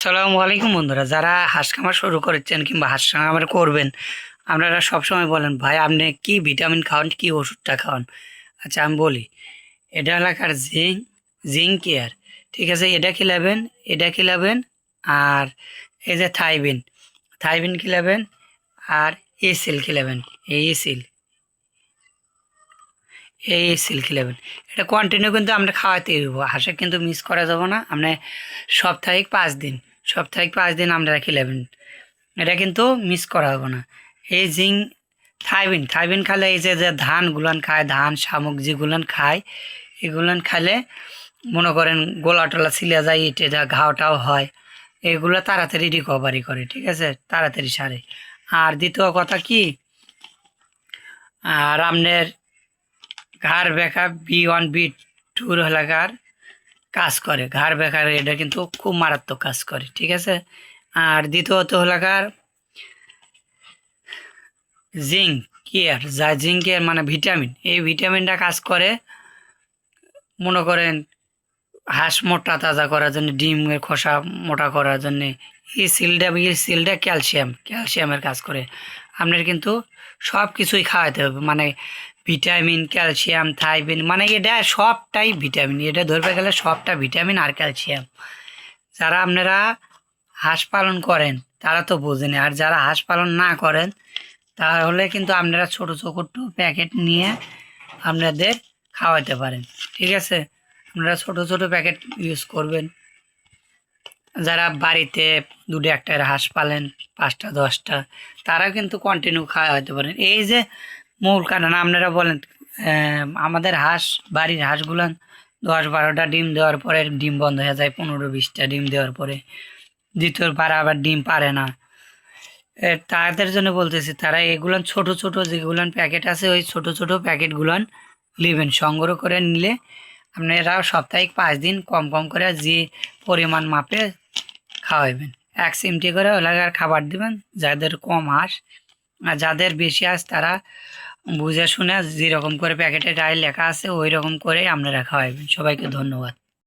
আসসালামু আলাইকুম বন্ধুরা, যারা হাঁস খামার শুরু করেছেন কিংবা হাঁস খামার করবেন, আপনারা সবসময় বলেন ভাই আপনি কি ভিটামিন খাওয়ান, কি ওষুধটা খাওয়ান। আচ্ছা আমি বলি, এটা এলাকার জিঙ্ক কেয়ার, ঠিক আছে, এটা খিলাবেন, এটা খিলাবেন। আর এই যে থাইবিন, থাইবিন খিলাবেন। আর এসিল খিলাবেন, এই এসিল, এই সিল্ক ইলেভেন, এটা কন্টিনিউ কিন্তু আমরা খাওয়াতে দেবো, হাঁসে কিন্তু মিস করা যাবো না। আমরা সাপ্তাহিক 5 দিন, সাপ্তাহিক 5 দিন আমরা খিলাবেন, এটা কিন্তু মিস করা হবে না। এই জিঙ্ক থাইবিন, থাইবিন খালে এই যে যে ধানগুলান খায়, ধান শামুক যেগুলান খায়, এগুলান খালে মনে করেন গোলা টোলা ছিলা যায়, এটা ঘাওটাও হয়, এগুলো তাড়াতাড়ি রিকভারি করে, ঠিক আছে, তাড়াতাড়ি সারে। আর দ্বিতীয় কথা কি, আর আপনার ঘাড় ব্যাকা B1 B2 এলাকার কাজ করে, ঘাড় ব্যাকার এটা কিন্তু খুব মারাত্মক কাজ করে, ঠিক আছে। আর দ্বিতীয়ত এলাকার জিঙ্ক কেয়ার, যা জিঙ্ক কেয়ার মানে ভিটামিন, এই ভিটামিনটা কাজ করে মনে করেন হাঁস মোটা তাজা করার জন্য, ডিমের খোসা মোটা করার জন্য। এই সিলটা ক্যালসিয়ামের কাজ করে। আপনার কিন্তু সব কিছুই খাওয়াতে হবে, মানে ভিটামিন, ক্যালসিয়াম, থাইবিন, মানে এটা সবটাই ভিটামিন, এটা ধরবে গেলে সবটা ভিটামিন আর ক্যালসিয়াম। যারা আপনারা হাঁস পালন করেন তারা তো বোঝেন, আর যারা হাঁস পালন না করেন তাহলে কিন্তু আপনারা ছোটো ছোটো প্যাকেট নিয়ে আপনাদের খাওয়াতে পারেন, ঠিক আছে। আপনারা ছোটো ছোটো প্যাকেট ইউজ করবেন। যারা বাড়িতে দুটো একটা হাঁস পালেন, 5টা 10টা, তারা কিন্তু কন্টিনিউ খাওয়াতে পারেন। এই যে মূল কারণ আপনারা বলেন, আমাদের হাঁস, বাড়ির হাঁসগুলান 10-12টা ডিম দেওয়ার পরে ডিম বন্ধ হয়ে যায়, 15-20টা ডিম দেওয়ার পরে দ্বিতীয়বার আবার ডিম পারে না। তাদের জন্য বলতেছি, তারা এগুলান ছোট ছোট যেগুলান প্যাকেট আছে, ওই ছোট ছোট প্যাকেটগুলান নেবেন, সংগ্রহ করে নিলে আপনারা সাপ্তাহিক 5 দিন কম কম করে যে পরিমাণ মাপে খাওয়াবেন, 1 চিমটি করে ওলাকার খাবার দিবেন। যাদের কম হাঁস আর যাদের বেশি হাঁস, তারা বুঝে শুনে যেরকম করে প্যাকেটে গায়ে লেখা আছে ওই রকম করে আপনারা খাওয়াবেন। সবাইকে ধন্যবাদ।